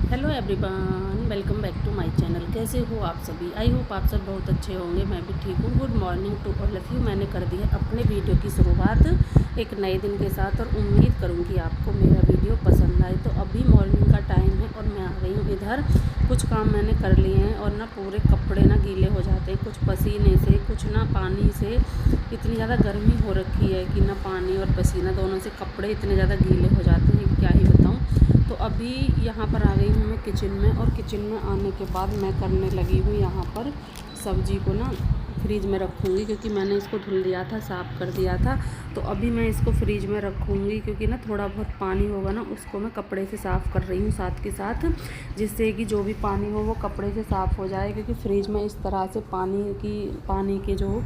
Hello everyone, welcome back to my channel. कैसे हो आप सभी? आई होप आप सब बहुत अच्छे होंगे। मैं भी ठीक हूँ। Good morning to all of you. मैंने कर दी है अपने वीडियो की शुरुआत एक नए दिन के साथ और उम्मीद करूँगी आपको मेरा वीडियो पसंद आए। तो अभी मॉर्निंग का टाइम है और मैं आ गई हूँ इधर। कुछ काम मैंने कर लिए हैं और ना पूरे कपड़े ना गीले हो जाते हैं, कुछ पसीने से, कुछ ना पानी से। इतनी ज़्यादा गर्मी हो रखी है कि ना पानी और पसीना दोनों से कपड़े इतने ज़्यादा गीले हो जाते हैं, क्या ही बताऊँ। तो अभी यहाँ पर आ गई हूँ मैं किचन में, और किचन में आने के बाद मैं करने लगी हूँ यहाँ पर सब्ज़ी को ना फ्रीज में रखूँगी, क्योंकि मैंने इसको धुल दिया था, साफ़ कर दिया था। तो अभी मैं इसको फ्रीज में रखूँगी, क्योंकि ना थोड़ा बहुत पानी होगा ना उसको मैं कपड़े से साफ़ कर रही हूँ साथ के साथ, जिससे कि जो भी पानी हो वो कपड़े से साफ़ हो जाए। क्योंकि फ्रीज में इस तरह से पानी की जो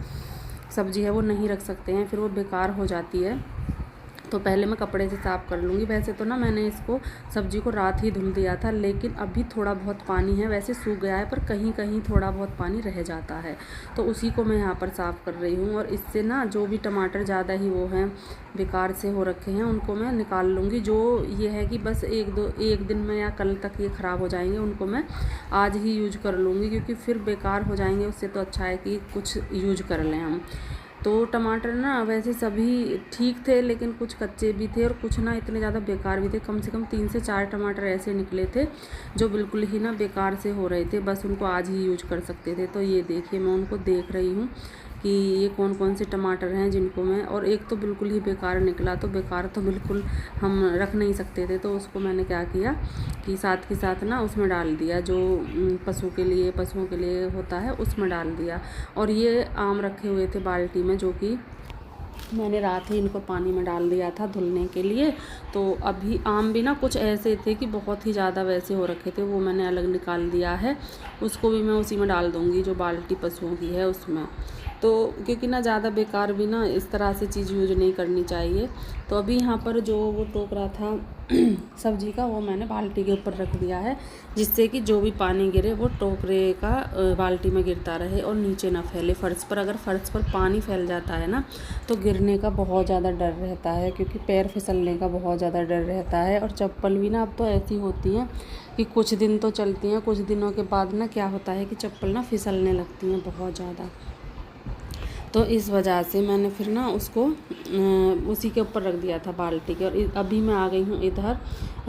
सब्ज़ी है वो नहीं रख सकते हैं, फिर वो बेकार हो जाती है। तो पहले मैं कपड़े से साफ़ कर लूँगी। वैसे तो ना मैंने इसको सब्ज़ी को रात ही धुल दिया था, लेकिन अभी थोड़ा बहुत पानी है, वैसे सूख गया है पर कहीं कहीं थोड़ा बहुत पानी रह जाता है। तो उसी को मैं यहाँ पर साफ़ कर रही हूँ, और इससे ना जो भी टमाटर ज़्यादा ही वो हैं बेकार से हो रखे हैं उनको मैं निकाल लूँगी। जो ये है कि बस एक दिन में या कल तक ये ख़राब हो जाएंगे, उनको मैं आज ही यूज कर लूँगी, क्योंकि फिर बेकार हो जाएंगे। उससे तो अच्छा है कि कुछ यूज कर लें हम। तो टमाटर ना वैसे सभी ठीक थे, लेकिन कुछ कच्चे भी थे और कुछ ना इतने ज़्यादा बेकार भी थे। कम से कम 3 से 4 टमाटर ऐसे निकले थे जो बिल्कुल ही ना बेकार से हो रहे थे, बस उनको आज ही यूज कर सकते थे। तो ये देखिए, मैं उनको देख रही हूँ कि ये कौन कौन से टमाटर हैं जिनको मैं, और एक तो बिल्कुल ही बेकार निकला। तो बेकार तो बिल्कुल हम रख नहीं सकते थे, तो उसको मैंने क्या किया कि साथ के साथ ना उसमें डाल दिया, जो पशुओं के लिए होता है उसमें डाल दिया। और ये आम रखे हुए थे बाल्टी में, जो कि मैंने रात ही इनको पानी में डाल दिया था धुलने के लिए। तो अभी आम भी ना कुछ ऐसे थे कि बहुत ही ज़्यादा वैसे हो रखे थे, वो मैंने अलग निकाल दिया है। उसको भी मैं उसी में डाल दूँगी जो बाल्टी पशुओं की है उसमें। तो क्योंकि ना ज़्यादा बेकार भी ना इस तरह से चीज़ यूज नहीं करनी चाहिए। तो अभी यहाँ पर जो वो टोकरा था सब्जी का, वो मैंने बाल्टी के ऊपर रख दिया है, जिससे कि जो भी पानी गिरे वो टोकरे का बाल्टी में गिरता रहे और नीचे ना फैले फर्श पर। अगर फर्श पर पानी फैल जाता है ना तो गिरने का बहुत ज़्यादा डर रहता है, क्योंकि पैर फिसलने का बहुत ज़्यादा डर रहता है। और चप्पल भी ना अब तो ऐसी होती हैं कि कुछ दिन तो चलती हैं, कुछ दिनों के बाद ना क्या होता है कि चप्पल ना फिसलने लगती हैं बहुत ज़्यादा। तो इस वजह से मैंने फिर ना उसको उसी के ऊपर रख दिया था बाल्टी के। और अभी मैं आ गई हूँ इधर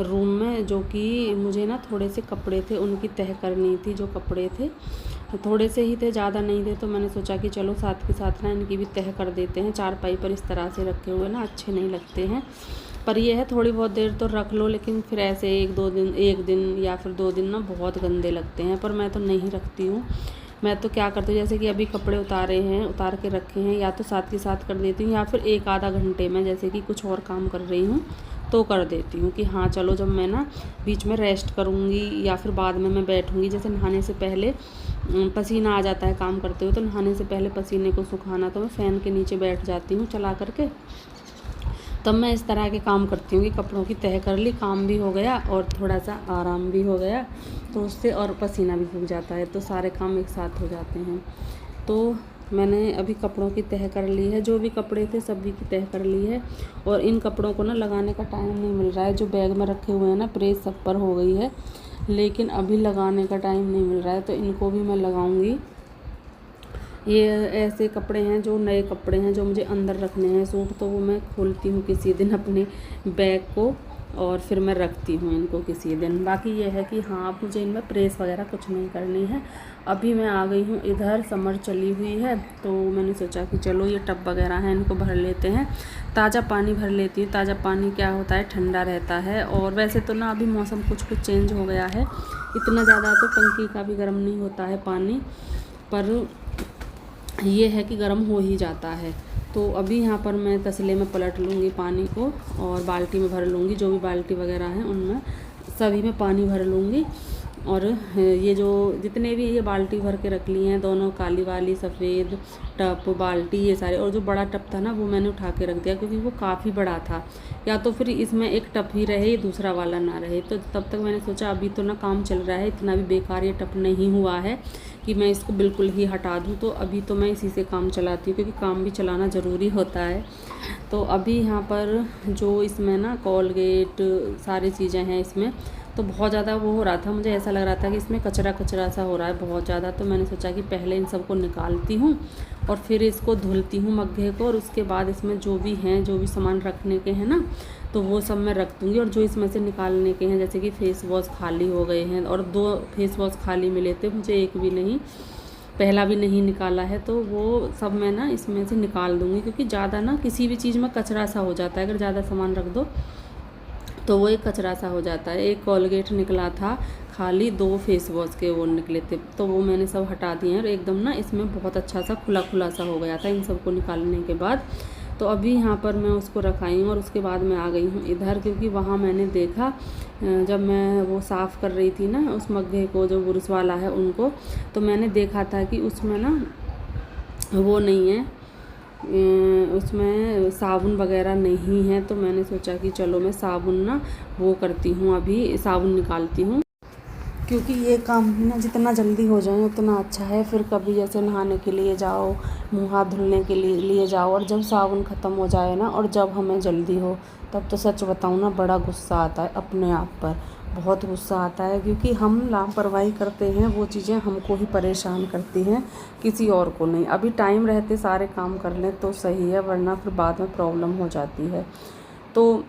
रूम में, जो कि मुझे ना थोड़े से कपड़े थे उनकी तह करनी थी। जो कपड़े थे थोड़े से ही थे, ज़्यादा नहीं थे, तो मैंने सोचा कि चलो साथ के साथ ना इनकी भी तह कर देते हैं। चारपाई पर इस तरह से रखे हुए ना अच्छे नहीं लगते हैं। पर यह है थोड़ी बहुत देर तो रख लो, लेकिन फिर ऐसे एक दिन या फिर 2 दिन ना बहुत गंदे लगते हैं। पर मैं तो नहीं रखती हूँ। मैं तो क्या करती हूँ, जैसे कि अभी कपड़े उतार के रखे हैं, या तो साथ के साथ कर देती हूँ, या फिर एक आधा घंटे में जैसे कि कुछ और काम कर रही हूँ तो कर देती हूँ कि हाँ चलो, जब मैं ना बीच में रेस्ट करूँगी या फिर बाद में मैं बैठूँगी, जैसे नहाने से पहले पसीना आ जाता है काम करते हुए, तो नहाने से पहले पसीने को सुखाना, तो मैं फ़ैन के नीचे बैठ जाती हूँ चला करके। तब मैं इस तरह के काम करती हूँ कि कपड़ों की तह कर ली, काम भी हो गया और थोड़ा सा आराम भी हो गया, तो उससे और पसीना भी सूख जाता है, तो सारे काम एक साथ हो जाते हैं। तो मैंने अभी कपड़ों की तह कर ली है, जो भी कपड़े थे सभी की तह कर ली है। और इन कपड़ों को ना लगाने का टाइम नहीं मिल रहा है। जो बैग में रखे हुए हैं ना, प्रेस सब पर हो गई है, लेकिन अभी लगाने का टाइम नहीं मिल रहा है, तो इनको भी मैं लगाऊंगी। ये ऐसे कपड़े हैं जो नए कपड़े हैं, जो मुझे अंदर रखने हैं सूट, तो वो मैं खोलती हूँ किसी दिन अपने बैग को, और फिर मैं रखती हूँ इनको किसी दिन। बाकी ये है कि हाँ, अब मुझे इनमें प्रेस वगैरह कुछ नहीं करनी है। अभी मैं आ गई हूँ इधर, समर चली हुई है, तो मैंने सोचा कि चलो ये टब वगैरह हैं इनको भर लेते हैं। ताज़ा पानी भर लेती हूँ। ताज़ा पानी क्या होता है, ठंडा रहता है। और वैसे तो ना अभी मौसम कुछ चेंज हो गया है, इतना ज़्यादा तो टंकी का भी गर्म नहीं होता है पानी, पर ये है कि गर्म हो ही जाता है। तो अभी यहाँ पर मैं तसले में पलट लूँगी पानी को, और बाल्टी में भर लूँगी। जो भी बाल्टी वगैरह हैं उनमें सभी में पानी भर लूँगी। और ये जो जितने भी ये बाल्टी भर के रख ली हैं, दोनों काली वाली, सफ़ेद टप, बाल्टी, ये सारे, और जो बड़ा टप था ना वो मैंने उठा के रख दिया, क्योंकि वो काफ़ी बड़ा था। या तो फिर इसमें एक टप ही रहे, ये दूसरा वाला ना रहे। तो तब तक मैंने सोचा अभी तो ना काम चल रहा है, इतना भी बेकार ये टप नहीं हुआ है कि मैं इसको बिल्कुल ही हटा दूँ। तो अभी तो मैं इसी से काम चलाती हूँ, क्योंकि काम भी चलाना ज़रूरी होता है। तो अभी यहाँ पर जो इसमें ना कोलगेट सारी चीज़ें हैं इसमें, तो बहुत ज़्यादा वो हो रहा था, मुझे ऐसा लग रहा था कि इसमें कचरा कचरा सा हो रहा है बहुत ज़्यादा। तो मैंने सोचा कि पहले इन सबको निकालती हूँ और फिर इसको धुलती हूँ मग्गे को, और उसके बाद इसमें जो भी हैं, जो भी सामान रखने के हैं ना, तो वो सब मैं रख दूँगी। और जो इसमें से निकालने के हैं, जैसे कि फ़ेस वॉश खाली हो गए हैं, और 2 फेस वॉश खाली मिले थे मुझे, एक भी नहीं, पहला भी नहीं निकाला है, तो वो सब मैं ना इसमें से निकाल दूँगी। क्योंकि ज़्यादा ना किसी भी चीज़ में कचरा सा हो जाता है, अगर ज़्यादा सामान रख दो तो वो एक कचरा सा हो जाता है। एक कोलगेट निकला था खाली, 2 फेस वॉश के वो निकले थे, तो वो मैंने सब हटा दिए हैं। और एकदम ना इसमें बहुत अच्छा सा खुला खुला सा हो गया था इन सबको निकालने के बाद। तो अभी यहाँ पर मैं उसको रखाई हूँ, और उसके बाद मैं आ गई हूँ इधर, क्योंकि वहाँ मैंने देखा जब मैं वो साफ़ कर रही थी ना उस मग्गे को, जो बुरुश वाला है उनको, तो मैंने देखा था कि उसमें ना वो नहीं है, उसमें साबुन वगैरह नहीं है। तो मैंने सोचा कि चलो मैं साबुन ना वो करती हूँ, अभी साबुन निकालती हूँ, क्योंकि ये काम भी ना जितना जल्दी हो जाए उतना अच्छा है। फिर कभी जैसे नहाने के लिए जाओ, मुँह हाथ धुलने के लिए जाओ, और जब साबुन ख़त्म हो जाए ना, और जब हमें जल्दी हो, तब तो सच बताऊँ ना बड़ा गुस्सा आता है अपने आप पर, बहुत गुस्सा आता है। क्योंकि हम लापरवाही करते हैं, वो चीज़ें हमको ही परेशान करती हैं, किसी और को नहीं। अभी टाइम रहते सारे काम कर लें तो सही है, वरना फिर बाद में प्रॉब्लम हो जाती है। तो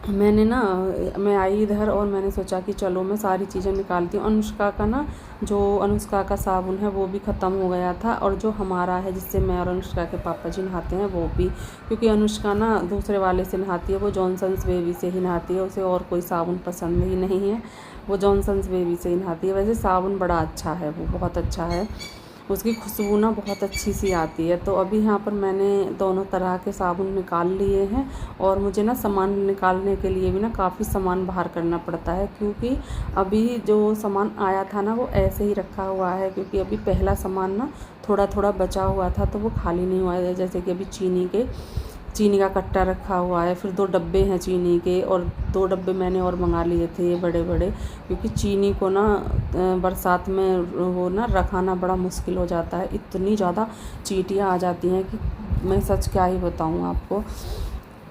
मैं आई इधर, और मैंने सोचा कि चलो मैं सारी चीज़ें निकालती हूँ। अनुष्का का ना, जो अनुष्का का साबुन है वो भी ख़त्म हो गया था, और जो हमारा है जिससे मैं और अनुष्का के पापा जी नहाते हैं वो भी, क्योंकि अनुष्का ना दूसरे वाले से नहाती है, वो जॉनसन्स बेबी से ही नहाती है, उसे और कोई साबुन पसंद ही नहीं है, वो जॉनसन्स बेबी से ही नहाती है। वैसे साबुन बड़ा अच्छा है, वो बहुत अच्छा है, उसकी खुशबू ना बहुत अच्छी सी आती है। तो अभी यहाँ पर मैंने दोनों तरह के साबुन निकाल लिए हैं, और मुझे ना सामान निकालने के लिए भी ना काफ़ी सामान बाहर करना पड़ता है, क्योंकि अभी जो सामान आया था ना वो ऐसे ही रखा हुआ है। क्योंकि अभी पहला सामान ना थोड़ा थोड़ा बचा हुआ था, तो वो खाली नहीं हुआ है। जैसे कि अभी चीनी का कट्टा रखा हुआ है, फिर 2 डब्बे हैं चीनी के, और 2 डब्बे मैंने और मंगा लिए थे बड़े बड़े, क्योंकि चीनी को ना बरसात में वो ना रखाना बड़ा मुश्किल हो जाता है, इतनी ज़्यादा चींटियाँ आ जाती हैं कि मैं सच क्या ही बताऊँ आपको।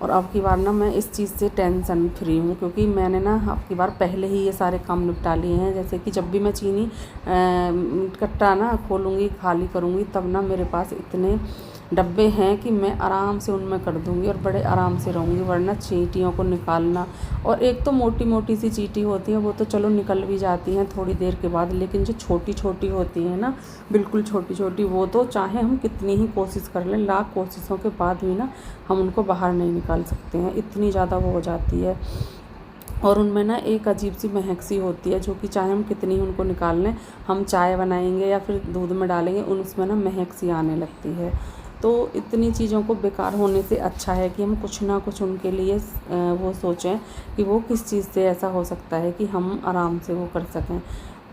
और अब की बार ना मैं इस चीज़ से टेंशन फ्री हूँ, क्योंकि मैंने ना अब की बार पहले ही ये सारे काम निपटा लिए हैं। जैसे कि जब भी मैं चीनी कट्टा ना खोलूँगी, खाली करूँगी, तब ना मेरे पास इतने डब्बे हैं कि मैं आराम से उनमें कर दूँगी और बड़े आराम से रहूँगी। वरना चींटियों को निकालना, और एक तो मोटी मोटी सी चींटी होती हैं, वो तो चलो निकल भी जाती हैं थोड़ी देर के बाद, लेकिन जो छोटी छोटी होती हैं ना, बिल्कुल छोटी छोटी, वो तो चाहे हम कितनी ही कोशिश कर लें, लाख कोशिशों के बाद भी ना हम उनको बाहर नहीं निकाल सकते हैं, इतनी ज़्यादा वो हो जाती है। और उनमें ना एक अजीब सी महक सी होती है, जो कि चाहे हम कितनी उनको निकाल लें, हम चाय बनाएंगे या फिर दूध में डालेंगे, उसमें ना महक सी आने लगती है। तो इतनी चीज़ों को बेकार होने से अच्छा है कि हम कुछ ना कुछ उनके लिए वो सोचें कि वो किस चीज़ से ऐसा हो सकता है कि हम आराम से वो कर सकें।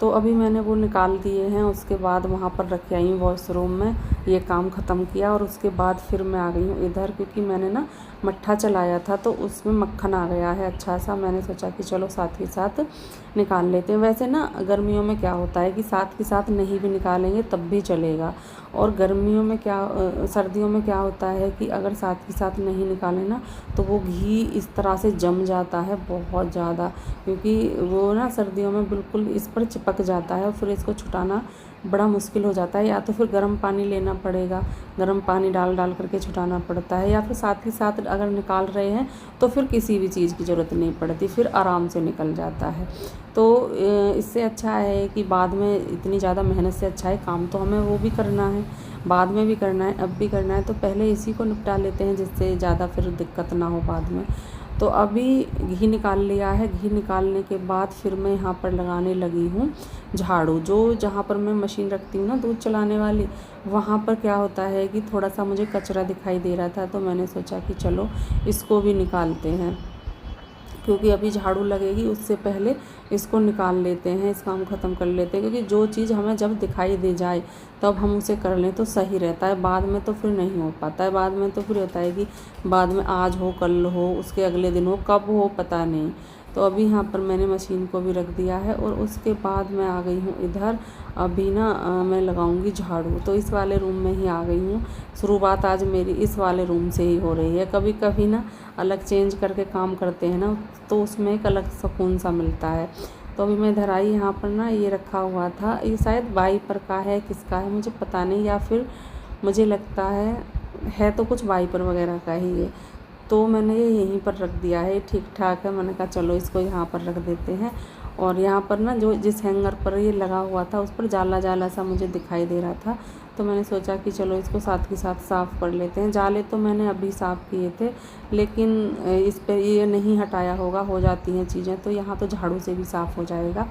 तो अभी मैंने वो निकाल दिए हैं, उसके बाद वहाँ पर रख आई हूँ वॉशरूम में, ये काम ख़त्म किया, और उसके बाद फिर मैं आ गई हूँ इधर, क्योंकि मैंने ना मट्ठा चलाया था तो उसमें मक्खन आ गया है अच्छा सा। मैंने सोचा कि चलो साथ ही साथ निकाल लेते हैं। वैसे ना गर्मियों में क्या होता है कि साथ के साथ नहीं भी निकालेंगे तब भी चलेगा, और गर्मियों में सर्दियों में क्या होता है कि अगर साथ के साथ नहीं निकालें ना, तो वो घी इस तरह से जम जाता है बहुत ज़्यादा, क्योंकि वो ना सर्दियों में बिल्कुल इस पर चिपक जाता है, और फिर इसको छुटाना बड़ा मुश्किल हो जाता है। या तो फिर गर्म पानी लेना पड़ेगा, गर्म पानी डाल करके छुटाना पड़ता है, या फिर साथ ही साथ अगर निकाल रहे हैं तो फिर किसी भी चीज़ की ज़रूरत नहीं पड़ती, फिर आराम से निकल जाता है। तो इससे अच्छा है कि बाद में इतनी ज़्यादा मेहनत से अच्छा है, काम तो हमें वो भी करना है, बाद में भी करना है, अब भी करना है, तो पहले इसी को निपटा लेते हैं, जिससे ज़्यादा फिर दिक्कत ना हो बाद में। तो अभी घी निकाल लिया है, घी निकालने के बाद फिर मैं यहाँ पर लगाने लगी हूँ झाड़ू। जहाँ पर मैं मशीन रखती हूँ ना दूध चलाने वाली, वहाँ पर क्या होता है कि थोड़ा सा मुझे कचरा दिखाई दे रहा था, तो मैंने सोचा कि चलो इसको भी निकालते हैं, क्योंकि अभी झाड़ू लगेगी उससे पहले इसको निकाल लेते हैं, इस काम ख़त्म कर लेते हैं। क्योंकि जो चीज़ हमें जब दिखाई दे जाए तब हम उसे कर लें तो सही रहता है, बाद में तो फिर नहीं हो पाता है। बाद में तो फिर होता है कि बाद में आज हो, कल हो, उसके अगले दिन हो, कब हो पता नहीं। तो अभी यहाँ पर मैंने मशीन को भी रख दिया है और उसके बाद मैं आ गई हूँ इधर। अभी ना मैं लगाऊंगी झाड़ू, तो इस वाले रूम में ही आ गई हूँ। शुरुआत आज मेरी इस वाले रूम से ही हो रही है। कभी कभी ना अलग चेंज करके काम करते हैं ना, तो उसमें एक अलग सुकून सा मिलता है। तो अभी मैं इधर आई, यहाँ पर ना ये रखा हुआ था, ये शायद वाइपर का है, किसका है मुझे पता नहीं, या फिर मुझे लगता है तो कुछ वाइपर वगैरह का ही है। तो मैंने ये यहीं पर रख दिया है, ठीक ठाक है। मैंने कहा चलो इसको यहाँ पर रख देते हैं। और यहाँ पर ना जो जिस हैंगर पर ये लगा हुआ था उस पर जाला जाला सा मुझे दिखाई दे रहा था, तो मैंने सोचा कि चलो इसको साथ के साथ साफ़ कर लेते हैं। जाले तो मैंने अभी साफ़ किए थे, लेकिन इस पर ये नहीं हटाया होगा, हो जाती हैं चीज़ें, तो यहाँ तो झाड़ू से भी साफ़ हो जाएगा।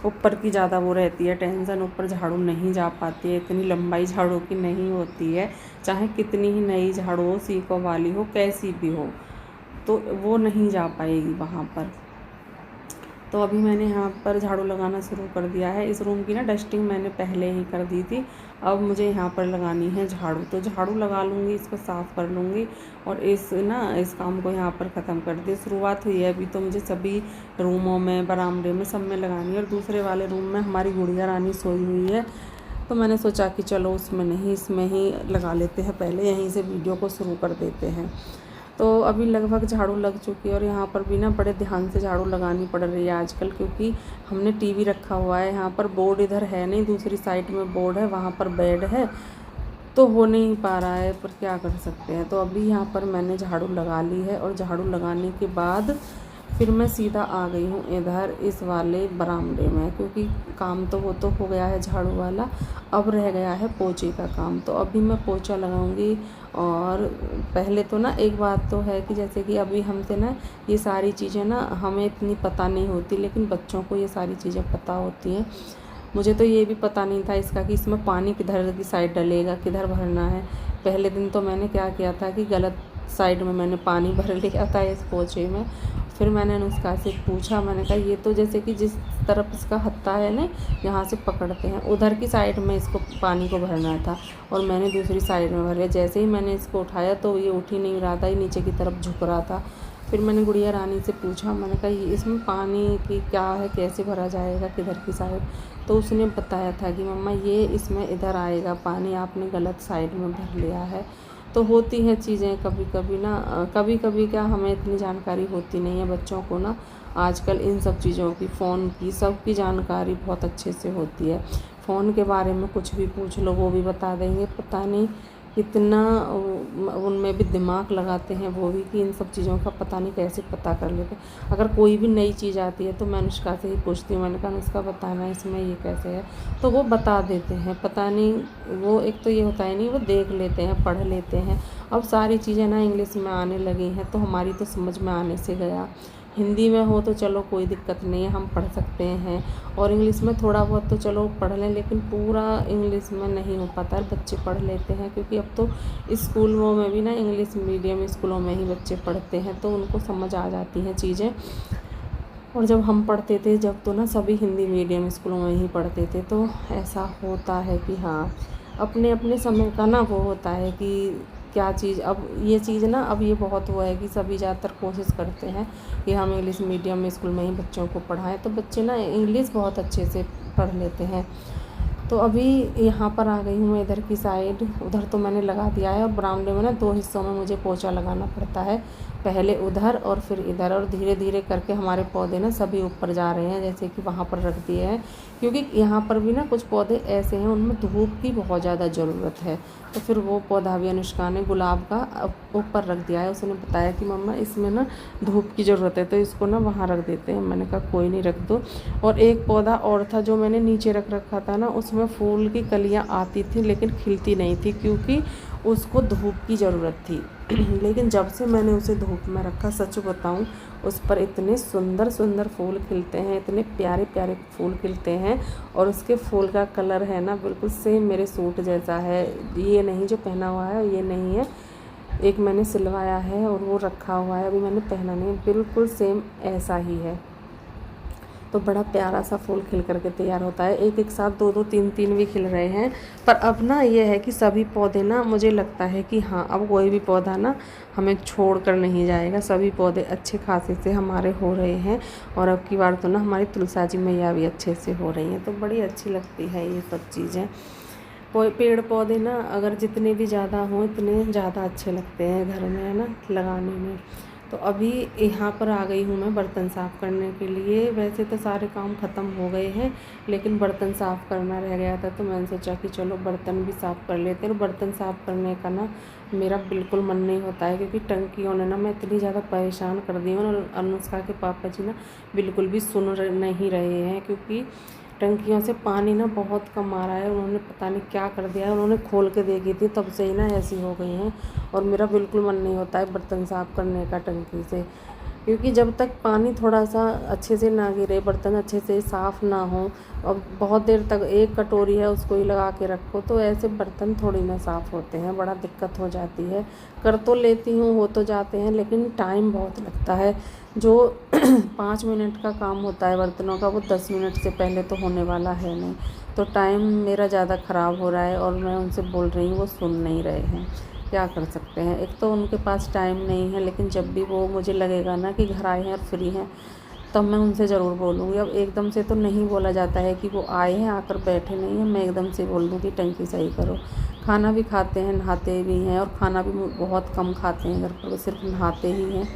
ऊपर की ज़्यादा वो रहती है टेंशन, ऊपर झाड़ू नहीं जा पाती है, इतनी लंबाई झाड़ू की नहीं होती है। चाहे कितनी ही नई झाड़ू हो, सीकों वाली हो, कैसी भी हो, तो वो नहीं जा पाएगी वहाँ पर। तो अभी मैंने यहाँ पर झाड़ू लगाना शुरू कर दिया है। इस रूम की ना डस्टिंग मैंने पहले ही कर दी थी, अब मुझे यहाँ पर लगानी है झाड़ू। तो झाड़ू लगा लूँगी, इसको साफ़ कर लूँगी और इस काम को यहाँ पर ख़त्म कर दी। शुरुआत हुई है अभी, तो मुझे सभी रूमों में, बरामदे में, सब में लगानी है। और दूसरे वाले रूम में हमारी गुड़िया रानी सोई हुई है, तो मैंने सोचा कि चलो उसमें नहीं, इसमें ही लगा लेते हैं, पहले यहीं से वीडियो को शुरू कर देते हैं। तो अभी लगभग झाड़ू लग चुकी है और यहाँ पर भी ना बड़े ध्यान से झाड़ू लगानी पड़ रही है आजकल, क्योंकि हमने टीवी रखा हुआ है। यहाँ पर बोर्ड इधर है नहीं, दूसरी साइड में बोर्ड है, वहाँ पर बेड है, तो हो नहीं पा रहा है, पर क्या कर सकते हैं। तो अभी यहाँ पर मैंने झाड़ू लगा ली है और झाड़ू लगाने के बाद फिर मैं सीधा आ गई हूँ इधर इस वाले बरामदे में, क्योंकि काम तो वो तो हो गया है झाड़ू वाला, अब रह गया है पोछे का काम। तो अभी मैं पोछा लगाऊंगी। और पहले तो ना एक बात तो है कि जैसे कि अभी हमसे ना ये सारी चीज़ें ना हमें इतनी पता नहीं होती, लेकिन बच्चों को ये सारी चीज़ें पता होती हैं। मुझे तो ये भी पता नहीं था इसका कि इसमें पानी किधर की साइड डलेगा, किधर भरना है। पहले दिन तो मैंने क्या किया था कि गलत साइड में मैंने पानी भर लिया था इस पोछे में। फिर मैंने अनुष्का से पूछा, मैंने कहा ये तो जैसे कि जिस तरफ इसका हत्था है ना, यहाँ से पकड़ते हैं, उधर की साइड में इसको पानी को भरना था, और मैंने दूसरी साइड में भर लिया। जैसे ही मैंने इसको उठाया तो ये उठ ही नहीं रहा था, ये नीचे की तरफ झुक रहा था। फिर मैंने गुड़िया रानी से पूछा, मैंने कहा ये इसमें पानी की क्या है, कैसे भरा जाएगा, किधर की साइड। तो उसने बताया था कि मम्मा ये इसमें इधर आएगा पानी, आपने गलत साइड में भर लिया है। तो होती हैं चीज़ें कभी कभी ना, कभी कभी क्या हमें इतनी जानकारी होती नहीं है। बच्चों को ना आजकल इन सब चीज़ों की, फ़ोन की, सब की जानकारी बहुत अच्छे से होती है। फ़ोन के बारे में कुछ भी पूछ लो वो भी बता देंगे। पता नहीं कितना उनमें भी दिमाग लगाते हैं वो भी, कि इन सब चीज़ों का पता नहीं कैसे पता कर लेते हैं। अगर कोई भी नई चीज़ आती है तो मैं अनुष्का से ही पूछती हूँ, मैंने कहा अनुष्का बताना इसमें ये कैसे है, तो वो बता देते हैं। पता नहीं वो, एक तो ये होता है नहीं, वो देख लेते हैं, पढ़ लेते हैं। अब सारी चीज़ें ना इंग्लिश में आने लगी हैं, तो हमारी तो समझ में आने से गया। हिंदी में हो तो चलो कोई दिक्कत नहीं है, हम पढ़ सकते हैं, और इंग्लिश में थोड़ा बहुत तो चलो पढ़ लें, लेकिन पूरा इंग्लिश में नहीं हो पाता है। बच्चे पढ़ लेते हैं क्योंकि अब तो स्कूलों में भी ना इंग्लिश मीडियम स्कूलों में ही बच्चे पढ़ते हैं, तो उनको समझ आ जाती हैं चीज़ें। और जब हम पढ़ते थे, जब तो ना सभी हिंदी मीडियम स्कूलों में ही पढ़ते थे, तो ऐसा होता है कि हाँ, अपने अपने समय का ना वो होता है कि क्या चीज़। अब ये चीज़ ना, अब ये बहुत हुआ है कि सभी ज़्यादातर कोशिश करते हैं कि हम इंग्लिश मीडियम स्कूल में ही बच्चों को पढ़ाएं, तो बच्चे ना इंग्लिश बहुत अच्छे से पढ़ लेते हैं। तो अभी यहाँ पर आ गई हूँ मैं इधर की साइड। उधर तो मैंने लगा दिया है, और बरामदे में ना 2 हिस्सों में मुझे पोछा लगाना पड़ता है, पहले उधर और फिर इधर। और धीरे धीरे करके हमारे पौधे ना सभी ऊपर जा रहे हैं, जैसे कि वहाँ पर रख दिए हैं, क्योंकि यहाँ पर भी ना कुछ पौधे ऐसे हैं उनमें धूप की बहुत ज़्यादा ज़रूरत है। तो फिर वो पौधा भी अनुष्का ने गुलाब का ऊपर रख दिया है। उसने बताया कि मम्मा इसमें ना धूप की ज़रूरत है, तो इसको ना वहाँ रख देते हैं। मैंने कहा कोई नहीं, रख दो। और एक पौधा और था जो मैंने नीचे रख रखा था ना, उसमें फूल की कलियाँ आती थी लेकिन खिलती नहीं थी, क्योंकि उसको धूप की ज़रूरत थी। लेकिन जब से मैंने उसे धूप में रखा, सच बताऊं, उस पर इतने सुंदर सुंदर फूल खिलते हैं, इतने प्यारे प्यारे फूल खिलते हैं। और उसके फूल का कलर है ना बिल्कुल सेम मेरे सूट जैसा है। ये नहीं जो पहना हुआ है, ये नहीं है, एक मैंने सिलवाया है और वो रखा हुआ है, अभी मैंने पहना नहीं, बिल्कुल सेम ऐसा ही है। तो बड़ा प्यारा सा फूल खिल करके तैयार होता है। एक एक साथ 2 2 3 3 भी खिल रहे हैं। पर अब ना ये है कि सभी पौधे ना, मुझे लगता है कि हाँ, अब कोई भी पौधा ना हमें छोड़ कर नहीं जाएगा। सभी पौधे अच्छे खासे से हमारे हो रहे हैं। और अब की बार तो ना हमारी तुलसा जी मैया भी अच्छे से हो रही हैं, तो बड़ी अच्छी लगती है ये सब चीज़ें। पेड़ पौधे ना अगर जितने भी ज़्यादा हों इतने ज़्यादा अच्छे लगते हैं घर में, है ना, लगाने में। तो अभी यहाँ पर आ गई हूँ मैं बर्तन साफ़ करने के लिए। वैसे तो सारे काम ख़त्म हो गए हैं, लेकिन बर्तन साफ़ करना रह गया था, तो मैंने सोचा कि चलो बर्तन भी साफ़ कर लेते हैं। और बर्तन साफ़ करने का ना मेरा बिल्कुल मन नहीं होता है, क्योंकि टंकियों ने ना मैं इतनी ज़्यादा परेशान कर दी हूँ। और अनुष्का के पापा जी ना बिल्कुल भी सुन नहीं रहे हैं, क्योंकि टंकियों से पानी ना बहुत कम आ रहा है। उन्होंने पता नहीं क्या कर दिया है, उन्होंने खोल के देखी थी तब से ही ना ऐसी हो गई हैं। और मेरा बिल्कुल मन नहीं होता है बर्तन साफ़ करने का टंकी से, क्योंकि जब तक पानी थोड़ा सा अच्छे से ना गिरे, बर्तन अच्छे से साफ़ ना हो, और बहुत देर तक एक कटोरी है उसको ही लगा के रखो, तो ऐसे बर्तन थोड़ी ना साफ़ होते हैं। बड़ा दिक्कत हो जाती है। कर तो लेती हूँ, हो तो जाते हैं, लेकिन टाइम बहुत लगता है। जो 5 मिनट का काम होता है बर्तनों का, वो 10 मिनट से पहले तो होने वाला है नहीं। तो टाइम मेरा ज़्यादा ख़राब हो रहा है, और मैं उनसे बोल रही हूँ, वो सुन नहीं रहे हैं। क्या कर सकते हैं, एक तो उनके पास टाइम नहीं है, लेकिन जब भी वो मुझे लगेगा ना कि घर आए हैं और फ्री हैं, तब मैं उनसे ज़रूर बोलूँगी। अब एकदम से तो नहीं बोला जाता है कि वो आए हैं आकर बैठे नहीं हैं, मैं एकदम से बोल दूँ कि टंकी सही करो। खाना भी खाते हैं, नहाते भी हैं, और खाना भी बहुत कम खाते हैं घर पर, वो सिर्फ नहाते ही हैं।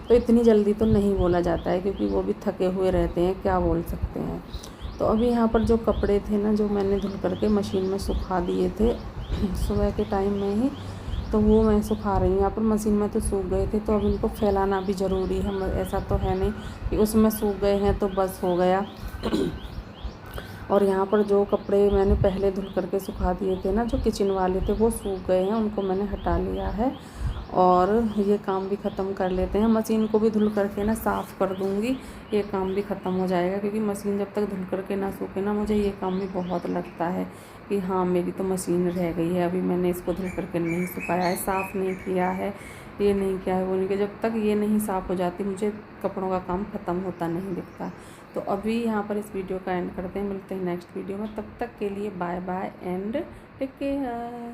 तो इतनी जल्दी तो नहीं बोला जाता है, क्योंकि वो भी थके हुए रहते हैं, क्या बोल सकते हैं। तो अभी यहाँ पर जो कपड़े थे ना, जो मैंने धुल करके मशीन में सुखा दिए थे सुबह के टाइम में ही, तो वो मैं सुखा रही हूँ। यहाँ पर मशीन में तो सूख गए थे, तो अब इनको फैलाना भी ज़रूरी है। ऐसा तो है नहीं कि उसमें सूख गए हैं तो बस हो गया। और यहाँ पर जो कपड़े मैंने पहले धुल करके सुखा दिए थे ना, जो किचन वाले थे, वो सूख गए हैं, उनको मैंने हटा लिया है। और ये काम भी ख़त्म कर लेते हैं। मशीन को भी धुल करके ना साफ़ कर दूँगी, ये काम भी ख़त्म हो जाएगा। क्योंकि मशीन जब तक धुल करके ना सूखे ना, मुझे ये काम भी बहुत लगता है कि हाँ, मेरी तो मशीन रह गई है, अभी मैंने इसको धुल करके नहीं सुखाया है, साफ़ नहीं किया है, ये नहीं किया है, वो नहीं किया। जब तक ये नहीं साफ़ हो जाती, मुझे कपड़ों का काम ख़त्म होता नहीं दिखता। तो अभी यहाँ पर इस वीडियो का एंड करते हैं, मिलते हैं नेक्स्ट वीडियो में। तब तक के लिए bye bye and take care.